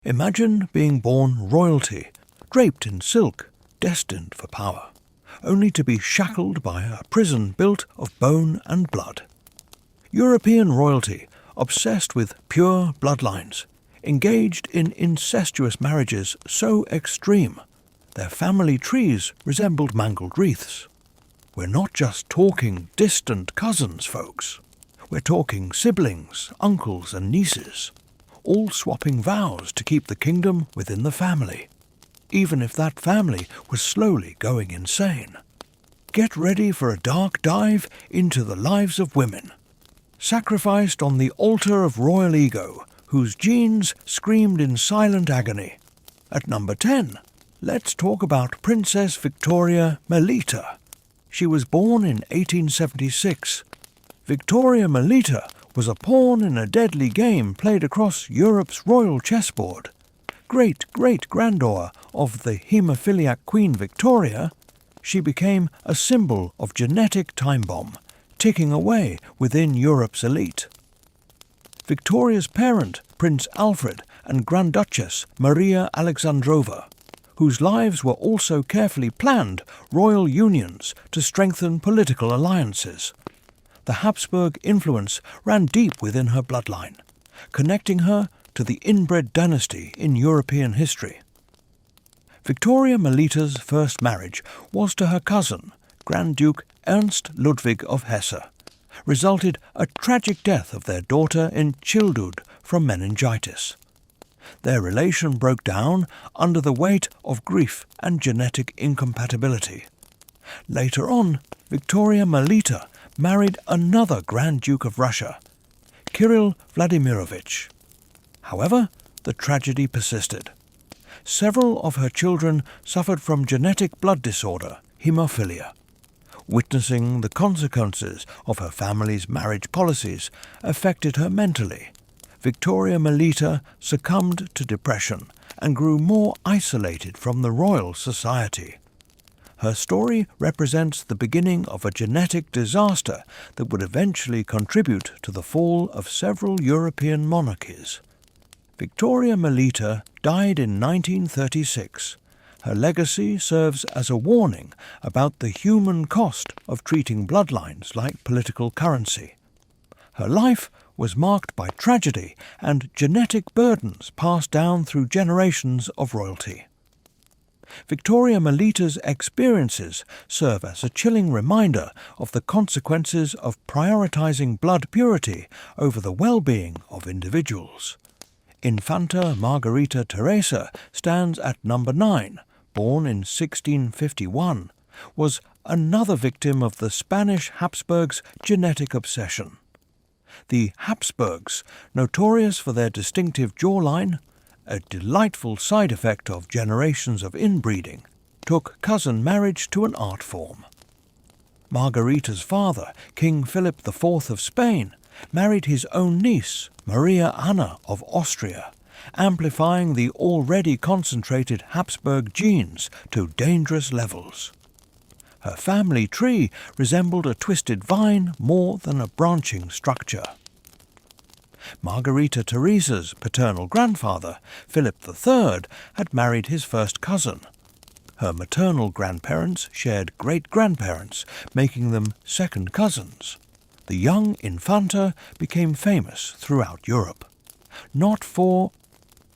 Imagine being born royalty, draped in silk, destined for power, only to be shackled by a prison built of bone and blood. European royalty, obsessed with pure bloodlines, engaged in incestuous marriages so extreme, their family trees resembled mangled wreaths. We're not just talking distant cousins, folks. We're talking siblings, uncles and nieces, all swapping vows to keep the kingdom within the family, even if that family was slowly going insane. Get ready for a dark dive into the lives of women, sacrificed on the altar of royal ego, whose genes screamed in silent agony. At number 10, let's talk about Princess Victoria Melita. She was born in 1876. Victoria Melita was a pawn in a deadly game played across Europe's royal chessboard. Great-great-granddaughter of the haemophiliac Queen Victoria, she became a symbol of genetic time bomb, ticking away within Europe's elite. Victoria's parent, Prince Alfred, and Grand Duchess Maria Alexandrova, whose lives were also carefully planned royal unions to strengthen political alliances. The Habsburg influence ran deep within her bloodline, connecting her to the inbred dynasty in European history. Victoria Melita's first marriage was to her cousin, Grand Duke Ernst Ludwig of Hesse, resulted a tragic death of their daughter in childhood from meningitis. Their relation broke down under the weight of grief and genetic incompatibility. Later on, Victoria Melita married another Grand Duke of Russia, Kirill Vladimirovich. However, the tragedy persisted. Several of her children suffered from genetic blood disorder, haemophilia. Witnessing the consequences of her family's marriage policies affected her mentally. Victoria Melita succumbed to depression and grew more isolated from the royal society. Her story represents the beginning of a genetic disaster that would eventually contribute to the fall of several European monarchies. Victoria Melita died in 1936. Her legacy serves as a warning about the human cost of treating bloodlines like political currency. Her life was marked by tragedy and genetic burdens passed down through generations of royalty. Victoria Melita's experiences serve as a chilling reminder of the consequences of prioritizing blood purity over the well-being of individuals. Infanta Margarita Teresa stands at number 9, born in 1651, was another victim of the Spanish Habsburgs' genetic obsession. The Habsburgs, notorious for their distinctive jawline, a delightful side effect of generations of inbreeding, took cousin marriage to an art form. Margarita's father, King Philip IV of Spain, married his own niece, Maria Anna of Austria, amplifying the already concentrated Habsburg genes to dangerous levels. Her family tree resembled a twisted vine more than a branching structure. Margarita Teresa's paternal grandfather, Philip III, had married his first cousin. Her maternal grandparents shared great-grandparents, making them second cousins. The young Infanta became famous throughout Europe, not for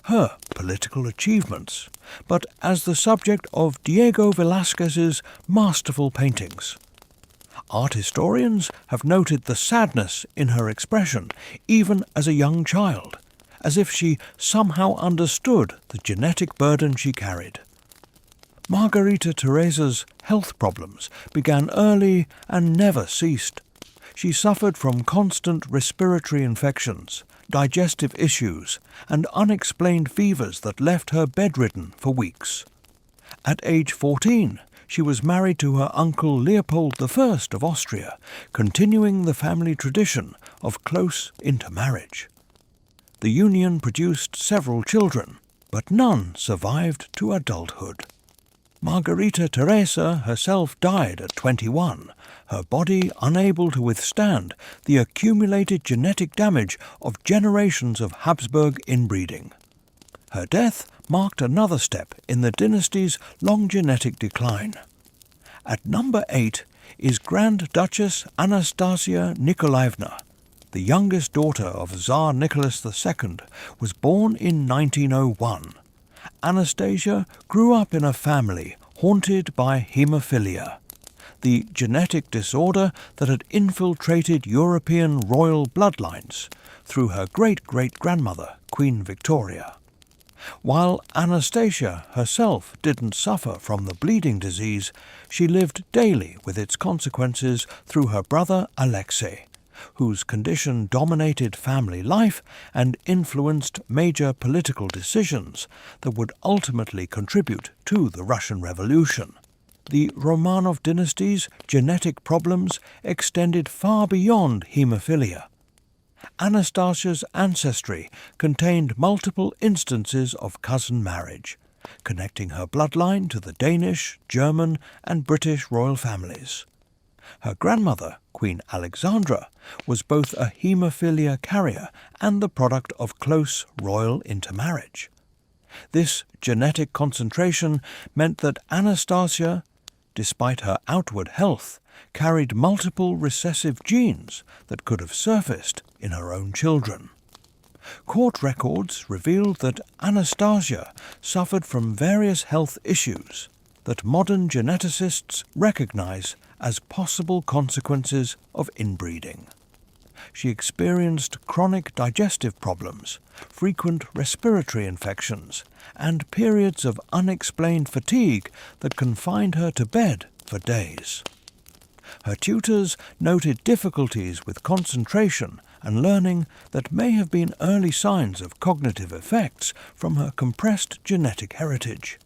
her political achievements, but as the subject of Diego Velázquez's masterful paintings. Art historians have noted the sadness in her expression, even as a young child, as if she somehow understood the genetic burden she carried. Margarita Teresa's health problems began early and never ceased. She suffered from constant respiratory infections, digestive issues, and unexplained fevers that left her bedridden for weeks. At age 14, she was married to her uncle Leopold I of Austria, continuing the family tradition of close intermarriage. The union produced several children, but none survived to adulthood. Margarita Teresa herself died at 21, her body unable to withstand the accumulated genetic damage of generations of Habsburg inbreeding. Her death marked another step in the dynasty's long genetic decline. At number 8 is Grand Duchess Anastasia Nikolaevna. The youngest daughter of Tsar Nicholas II was born in 1901. Anastasia grew up in a family haunted by haemophilia, the genetic disorder that had infiltrated European royal bloodlines through her great-great-grandmother, Queen Victoria. While Anastasia herself didn't suffer from the bleeding disease, she lived daily with its consequences through her brother Alexei, whose condition dominated family life and influenced major political decisions that would ultimately contribute to the Russian Revolution. The Romanov dynasty's genetic problems extended far beyond haemophilia. Anastasia's ancestry contained multiple instances of cousin marriage, connecting her bloodline to the Danish, German, and British royal families. Her grandmother, Queen Alexandra, was both a haemophilia carrier and the product of close royal intermarriage. This genetic concentration meant that Anastasia, despite her outward health, carried multiple recessive genes that could have surfaced in her own children. Court records revealed that Anastasia suffered from various health issues that modern geneticists recognize as possible consequences of inbreeding. She experienced chronic digestive problems, frequent respiratory infections, and periods of unexplained fatigue that confined her to bed for days. Her tutors noted difficulties with concentration and learning that may have been early signs of cognitive effects from her compressed genetic heritage.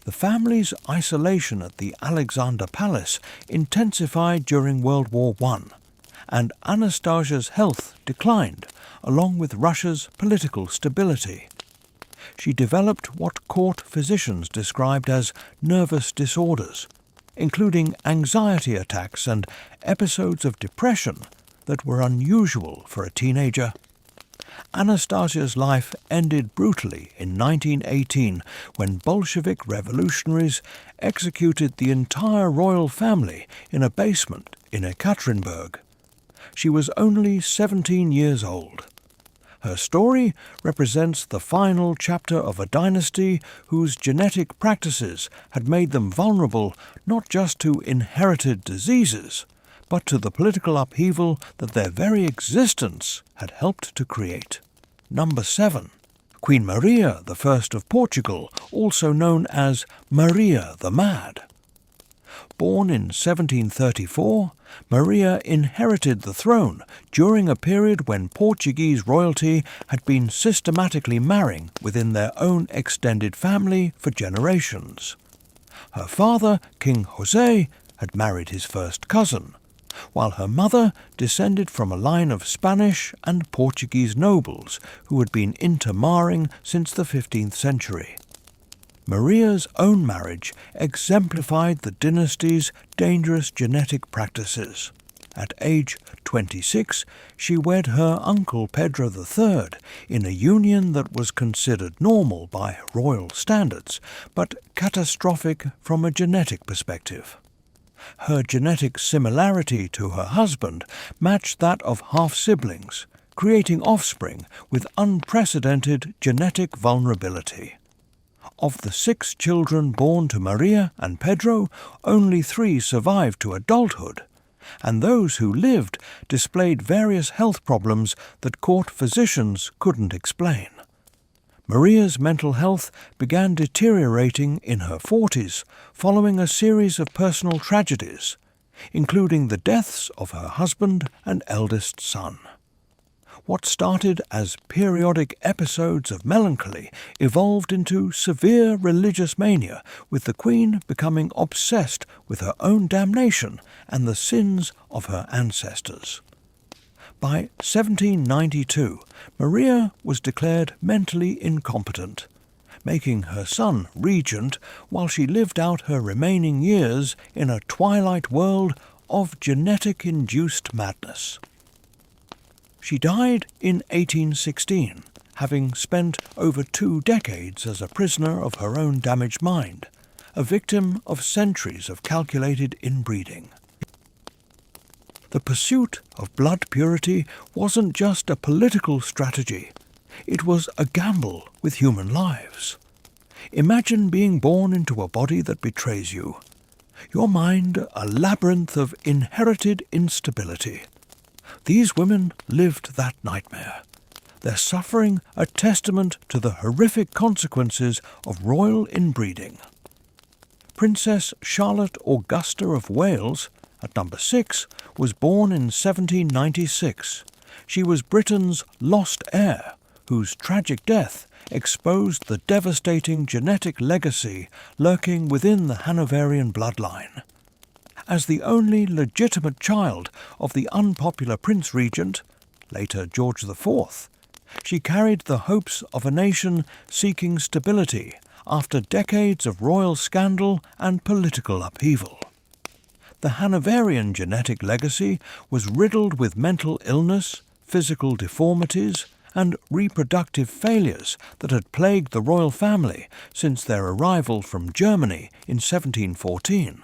The family's isolation at the Alexander Palace intensified during World War I, and Anastasia's health declined, along with Russia's political stability. She developed what court physicians described as nervous disorders, including anxiety attacks and episodes of depression that were unusual for a teenager. Anastasia's life ended brutally in 1918 when Bolshevik revolutionaries executed the entire royal family in a basement in Ekaterinburg. She was only 17 years old. Her story represents the final chapter of a dynasty whose genetic practices had made them vulnerable not just to inherited diseases, but to the political upheaval that their very existence had helped to create. Number 7. Queen Maria I of Portugal, also known as Maria the Mad. Born in 1734, Maria inherited the throne during a period when Portuguese royalty had been systematically marrying within their own extended family for generations. Her father, King José, had married his first cousin, while her mother descended from a line of Spanish and Portuguese nobles who had been intermarrying since the 15th century. Maria's own marriage exemplified the dynasty's dangerous genetic practices. At age 26, she wed her uncle Pedro III in a union that was considered normal by royal standards, but catastrophic from a genetic perspective. Her genetic similarity to her husband matched that of half-siblings, creating offspring with unprecedented genetic vulnerability. Of the 6 children born to Maria and Pedro, only 3 survived to adulthood, and those who lived displayed various health problems that court physicians couldn't explain. Maria's mental health began deteriorating in her 40s following a series of personal tragedies, including the deaths of her husband and eldest son. What started as periodic episodes of melancholy evolved into severe religious mania, with the Queen becoming obsessed with her own damnation and the sins of her ancestors. By 1792, Maria was declared mentally incompetent, making her son regent while she lived out her remaining years in a twilight world of genetic-induced madness. She died in 1816, having spent over 2 decades as a prisoner of her own damaged mind, a victim of centuries of calculated inbreeding. The pursuit of blood purity wasn't just a political strategy, it was a gamble with human lives. Imagine being born into a body that betrays you, your mind a labyrinth of inherited instability. These women lived that nightmare, their suffering a testament to the horrific consequences of royal inbreeding. Princess Charlotte Augusta of Wales, at number 6, was born in 1796. She was Britain's lost heir, whose tragic death exposed the devastating genetic legacy lurking within the Hanoverian bloodline. As the only legitimate child of the unpopular Prince Regent, later George IV, she carried the hopes of a nation seeking stability after decades of royal scandal and political upheaval. The Hanoverian genetic legacy was riddled with mental illness, physical deformities, and reproductive failures that had plagued the royal family since their arrival from Germany in 1714.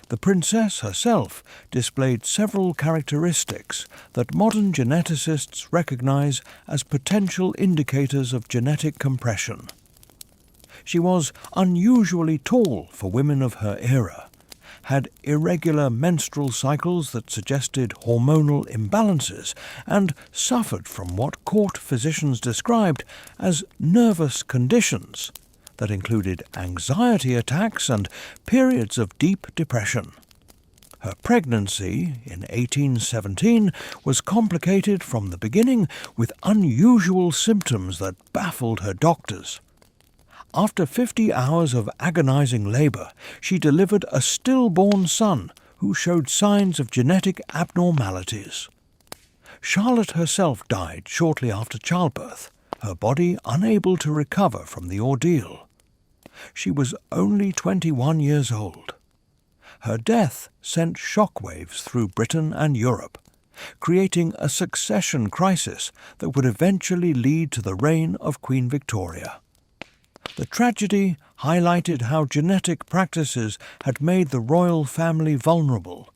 The princess herself displayed several characteristics that modern geneticists recognize as potential indicators of genetic compression. She was unusually tall for women of her era, had irregular menstrual cycles that suggested hormonal imbalances, and suffered from what court physicians described as nervous conditions that included anxiety attacks and periods of deep depression. Her pregnancy in 1817 was complicated from the beginning with unusual symptoms that baffled her doctors. After 50 hours of agonizing labor, she delivered a stillborn son who showed signs of genetic abnormalities. Charlotte herself died shortly after childbirth, her body unable to recover from the ordeal. She was only 21 years old. Her death sent shockwaves through Britain and Europe, creating a succession crisis that would eventually lead to the reign of Queen Victoria. The tragedy highlighted how genetic practices had made the royal family vulnerable,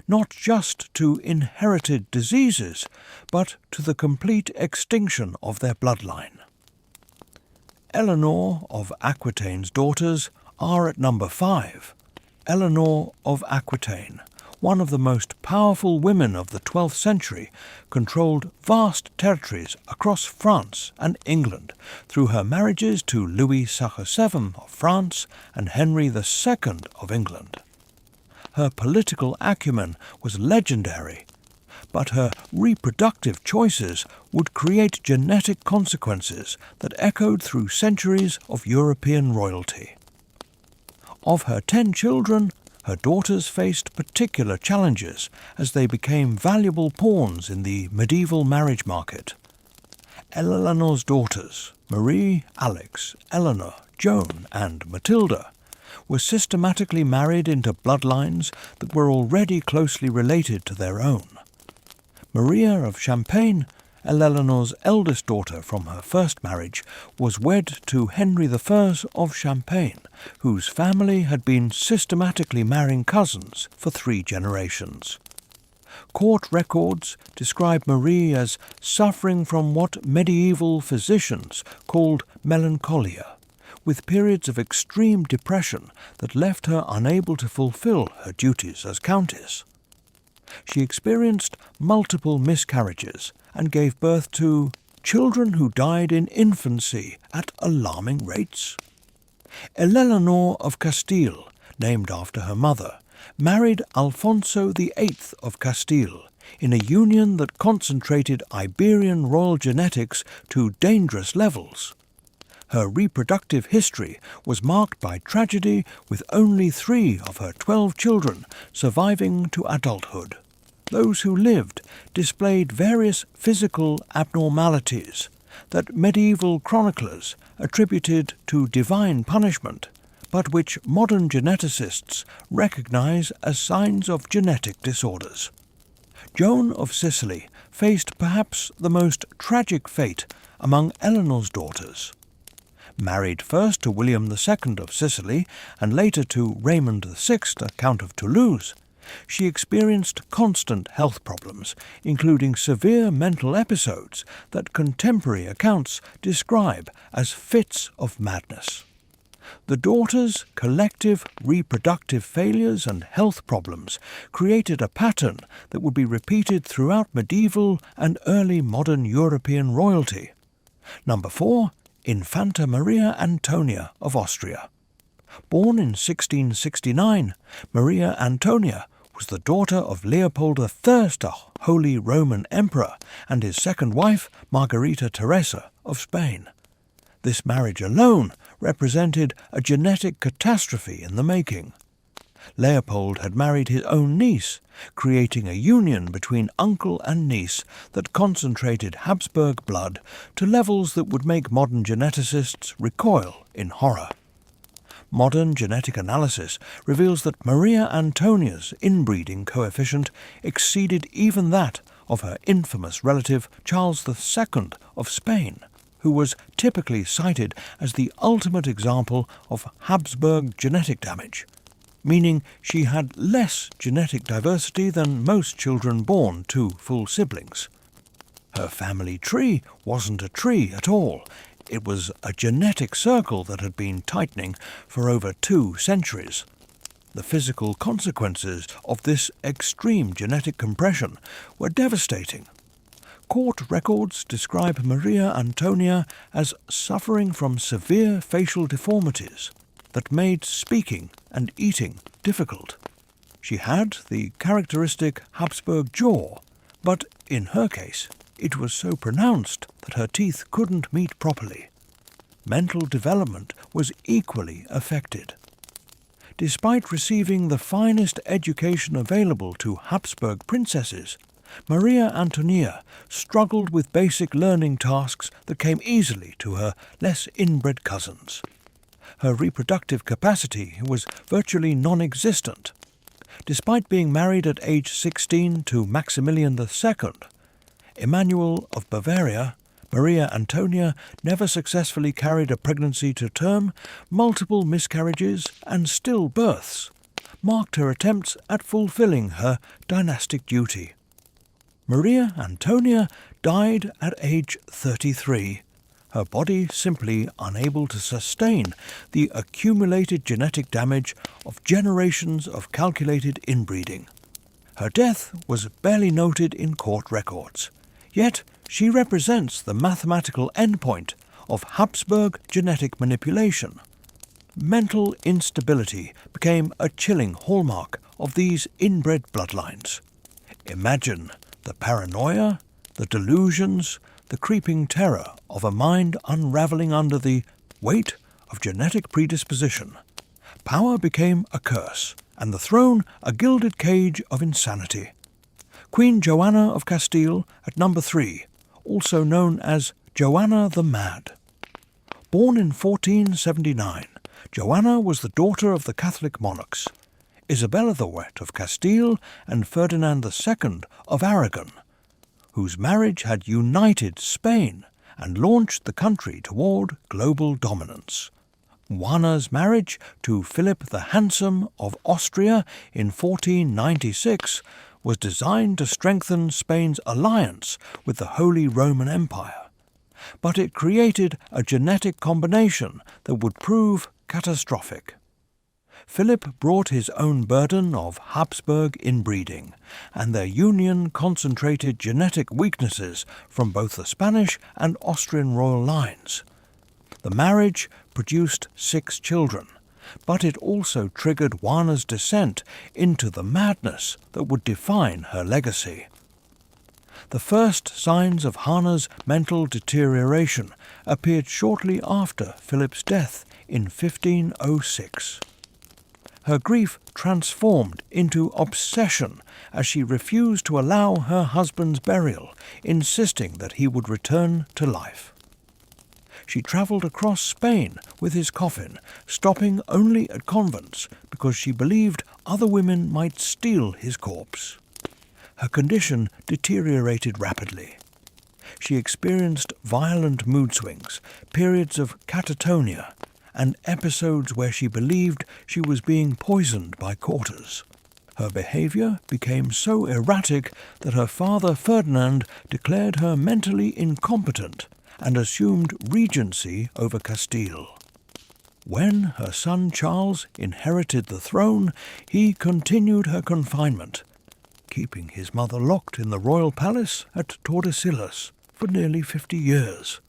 not just to inherited diseases, but to the complete extinction of their bloodline. Eleanor of Aquitaine's daughters are at number 5. Eleanor of Aquitaine, one of the most powerful women of the 12th century, controlled vast territories across France and England through her marriages to Louis VII of France and Henry II of England. Her political acumen was legendary, but her reproductive choices would create genetic consequences that echoed through centuries of European royalty. Of her 10 children, her daughters faced particular challenges as they became valuable pawns in the medieval marriage market. Eleanor's daughters, Marie, Alix, Eleanor, Joan, and Matilda, were systematically married into bloodlines that were already closely related to their own. Maria of Champagne, Eleanor's eldest daughter from her first marriage, was wed to Henry I of Champagne, whose family had been systematically marrying cousins for 3 generations. Court records describe Marie as suffering from what medieval physicians called melancholia, with periods of extreme depression that left her unable to fulfill her duties as countess. She experienced multiple miscarriages and gave birth to children who died in infancy at alarming rates. Eleanor of Castile, named after her mother, married Alfonso VIII of Castile in a union that concentrated Iberian royal genetics to dangerous levels. Her reproductive history was marked by tragedy, with only 3 of her 12 children surviving to adulthood. Those who lived displayed various physical abnormalities that medieval chroniclers attributed to divine punishment, but which modern geneticists recognize as signs of genetic disorders. Joan of Sicily faced perhaps the most tragic fate among Eleanor's daughters. Married first to William II of Sicily and later to Raymond VI, Count of Toulouse, she experienced constant health problems, including severe mental episodes that contemporary accounts describe as fits of madness. The daughters' collective reproductive failures and health problems created a pattern that would be repeated throughout medieval and early modern European royalty. Number 4. Infanta Maria Antonia of Austria. Born in 1669, Maria Antonia was the daughter of Leopold III, the Holy Roman Emperor, and his second wife, Margarita Teresa of Spain. This marriage alone represented a genetic catastrophe in the making. Leopold had married his own niece, creating a union between uncle and niece that concentrated Habsburg blood to levels that would make modern geneticists recoil in horror. Modern genetic analysis reveals that Maria Antonia's inbreeding coefficient exceeded even that of her infamous relative Charles II of Spain, who was typically cited as the ultimate example of Habsburg genetic damage, meaning she had less genetic diversity than most children born to full siblings. Her family tree wasn't a tree at all. It was a genetic circle that had been tightening for over 2 centuries. The physical consequences of this extreme genetic compression were devastating. Court records describe Maria Antonia as suffering from severe facial deformities that made speaking and eating difficult. She had the characteristic Habsburg jaw, but in her case, it was so pronounced that her teeth couldn't meet properly. Mental development was equally affected. Despite receiving the finest education available to Habsburg princesses, Maria Antonia struggled with basic learning tasks that came easily to her less inbred cousins. Her reproductive capacity was virtually non-existent. Despite being married at age 16 to Maximilian II, Emmanuel of Bavaria, Maria Antonia never successfully carried a pregnancy to term. Multiple miscarriages and stillbirths marked her attempts at fulfilling her dynastic duty. Maria Antonia died at age 33, her body simply unable to sustain the accumulated genetic damage of generations of calculated inbreeding. Her death was barely noted in court records, yet she represents the mathematical endpoint of Habsburg genetic manipulation. Mental instability became a chilling hallmark of these inbred bloodlines. Imagine the paranoia, the delusions, the creeping terror of a mind unraveling under the weight of genetic predisposition. Power became a curse, and the throne a gilded cage of insanity. Queen Joanna of Castile at number 3, also known as Joanna the Mad. Born in 1479, Joanna was the daughter of the Catholic monarchs, Isabella the Wet of Castile and Ferdinand II of Aragon, whose marriage had united Spain and launched the country toward global dominance. Juana's marriage to Philip the Handsome of Austria in 1496 was designed to strengthen Spain's alliance with the Holy Roman Empire, but it created a genetic combination that would prove catastrophic. Philip brought his own burden of Habsburg inbreeding, and their union concentrated genetic weaknesses from both the Spanish and Austrian royal lines. The marriage produced 6 children, but it also triggered Juana's descent into the madness that would define her legacy. The first signs of Juana's mental deterioration appeared shortly after Philip's death in 1506. Her grief transformed into obsession as she refused to allow her husband's burial, insisting that he would return to life. She travelled across Spain with his coffin, stopping only at convents because she believed other women might steal his corpse. her condition deteriorated rapidly. She experienced violent mood swings, periods of catatonia, and episodes where she believed she was being poisoned by courtiers. Her behaviour became so erratic that her father Ferdinand declared her mentally incompetent and assumed regency over Castile. When her son Charles inherited the throne, he continued her confinement, keeping his mother locked in the royal palace at Tordesillas for nearly 50 years.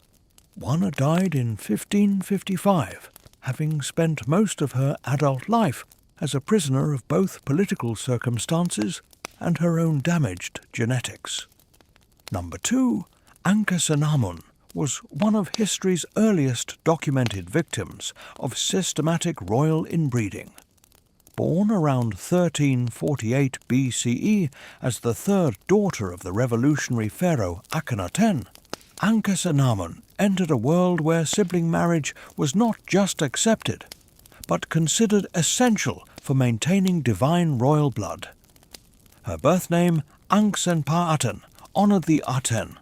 Juana died in 1555, having spent most of her adult life as a prisoner of both political circumstances and her own damaged genetics. Number 2, Ankhesenamun was one of history's earliest documented victims of systematic royal inbreeding. Born around 1348 BCE as the third daughter of the revolutionary pharaoh Akhenaten, Ankhesenamun entered a world where sibling marriage was not just accepted, but considered essential for maintaining divine royal blood. Her birth name, Anksenpa-Aten, honoured the Aten,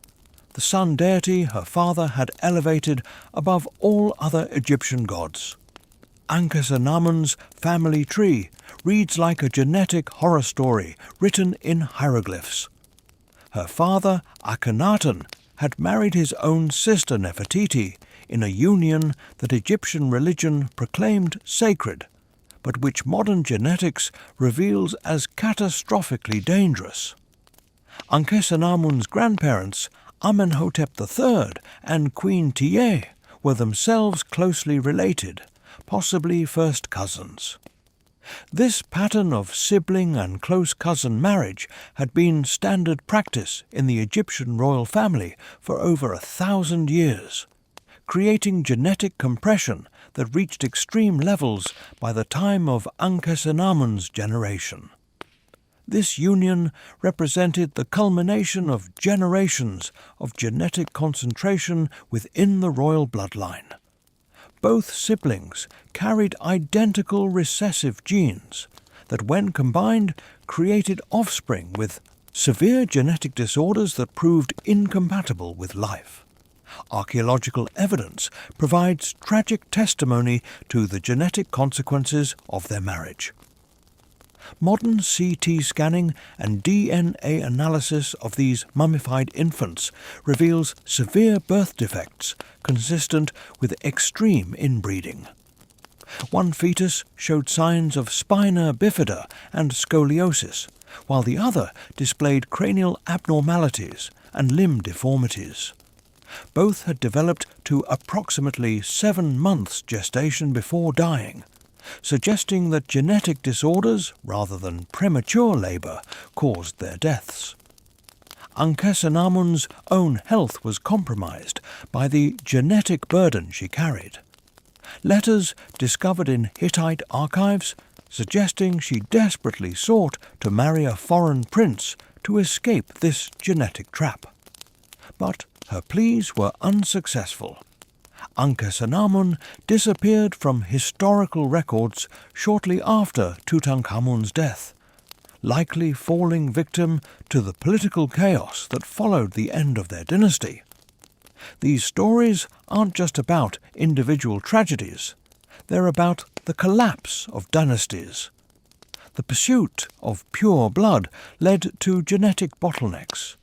the sun deity her father had elevated above all other Egyptian gods. Ankhesenamun's family tree reads like a genetic horror story written in hieroglyphs. Her father, Akhenaten, had married his own sister Nefertiti in a union that Egyptian religion proclaimed sacred, but which modern genetics reveals as catastrophically dangerous. Ankhesenamun's grandparents, Amenhotep III and Queen Tiye, were themselves closely related, possibly first cousins. This pattern of sibling and close cousin marriage had been standard practice in the Egyptian royal family for over 1,000 years, creating genetic compression that reached extreme levels by the time of Ankhesenamun's generation. This union represented the culmination of generations of genetic concentration within the royal bloodline. Both siblings carried identical recessive genes that, when combined, created offspring with severe genetic disorders that proved incompatible with life. Archaeological evidence provides tragic testimony to the genetic consequences of their marriage. Modern CT scanning and DNA analysis of these mummified infants reveals severe birth defects consistent with extreme inbreeding. One fetus showed signs of spina bifida and scoliosis, while the other displayed cranial abnormalities and limb deformities. Both had developed to approximately 7 months gestation before dying, suggesting that genetic disorders, rather than premature labour, caused their deaths. Ankhesenamun's own health was compromised by the genetic burden she carried. Letters discovered in Hittite archives suggesting she desperately sought to marry a foreign prince to escape this genetic trap. But her pleas were unsuccessful. Ankhesenamun disappeared from historical records shortly after Tutankhamun's death, likely falling victim to the political chaos that followed the end of their dynasty. These stories aren't just about individual tragedies, they're about the collapse of dynasties. The pursuit of pure blood led to genetic bottlenecks,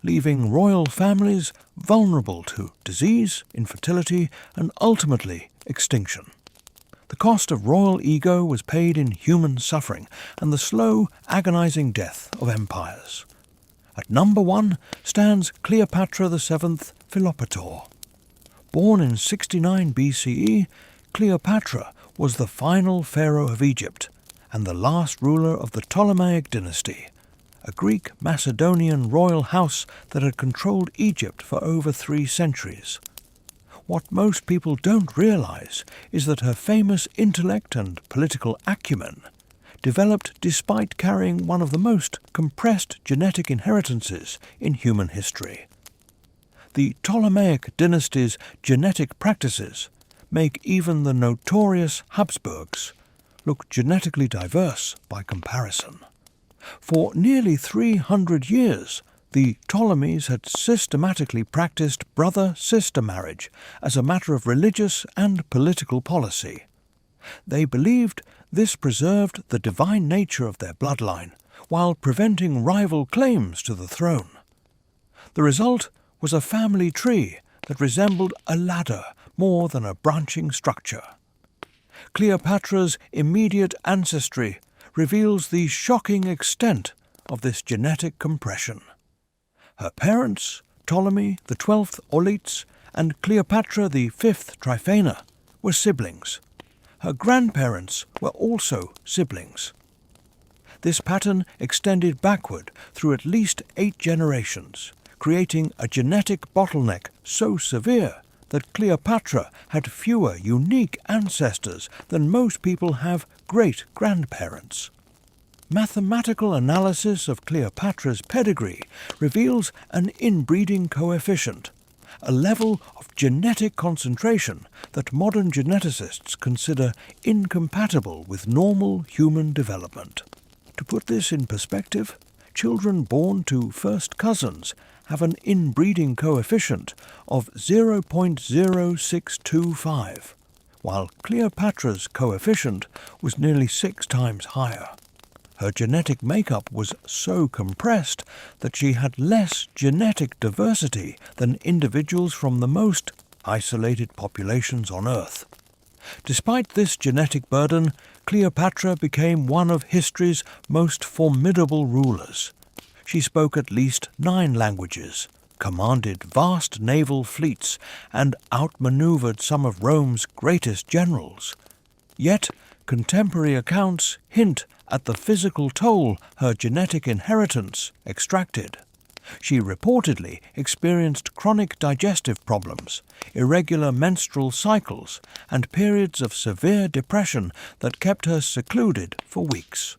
leaving royal families vulnerable to disease, infertility, and ultimately extinction. The cost of royal ego was paid in human suffering and the slow, agonizing death of empires. At number 1 stands Cleopatra VII Philopator. Born in 69 BCE, Cleopatra was the final pharaoh of Egypt and the last ruler of the Ptolemaic dynasty, a Greek Macedonian royal house that had controlled Egypt for over 3 centuries. What most people don't realize is that her famous intellect and political acumen developed despite carrying one of the most compressed genetic inheritances in human history. The Ptolemaic dynasty's genetic practices make even the notorious Habsburgs look genetically diverse by comparison. For nearly 300 years, the Ptolemies had systematically practiced brother-sister marriage as a matter of religious and political policy. They believed this preserved the divine nature of their bloodline, while preventing rival claims to the throne. The result was a family tree that resembled a ladder more than a branching structure. Cleopatra's immediate ancestry reveals the shocking extent of this genetic compression. Her parents, Ptolemy the 12th Auletes and Cleopatra the 5th Tryphena, were siblings. Her grandparents were also siblings. This pattern extended backward through at least 8 generations, creating a genetic bottleneck so severe that Cleopatra had fewer unique ancestors than most people have great-grandparents. Mathematical analysis of Cleopatra's pedigree reveals an inbreeding coefficient, a level of genetic concentration that modern geneticists consider incompatible with normal human development. To put this in perspective, children born to first cousins have an inbreeding coefficient of 0.0625, while Cleopatra's coefficient was nearly 6 times higher. Her genetic makeup was so compressed that she had less genetic diversity than individuals from the most isolated populations on Earth. Despite this genetic burden, Cleopatra became one of history's most formidable rulers. She spoke at least 9 languages, commanded vast naval fleets, and outmaneuvered some of Rome's greatest generals. Yet, contemporary accounts hint at the physical toll her genetic inheritance extracted. She reportedly experienced chronic digestive problems, irregular menstrual cycles, and periods of severe depression that kept her secluded for weeks.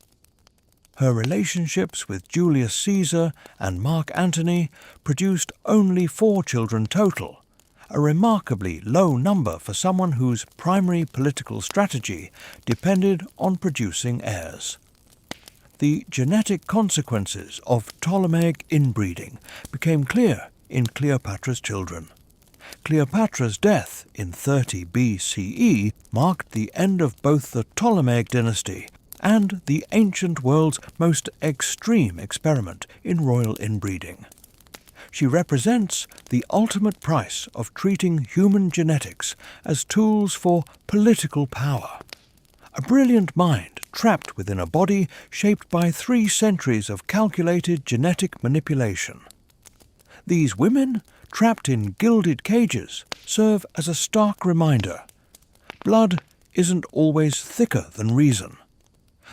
Her relationships with Julius Caesar and Mark Antony produced only 4 children total, a remarkably low number for someone whose primary political strategy depended on producing heirs. The genetic consequences of Ptolemaic inbreeding became clear in Cleopatra's children. Cleopatra's death in 30 BCE marked the end of both the Ptolemaic dynasty and the ancient world's most extreme experiment in royal inbreeding. She represents the ultimate price of treating human genetics as tools for political power. A brilliant mind trapped within a body shaped by 3 centuries of calculated genetic manipulation. These women, trapped in gilded cages, serve as a stark reminder. Blood isn't always thicker than reason.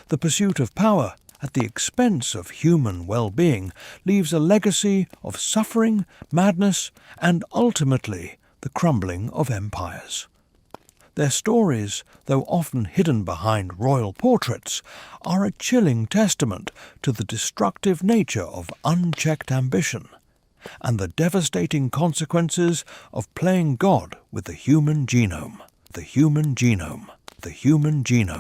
The pursuit of power at the expense of human well-being leaves a legacy of suffering, madness, and ultimately the crumbling of empires. Their stories, though often hidden behind royal portraits, are a chilling testament to the destructive nature of unchecked ambition and the devastating consequences of playing God with the human genome.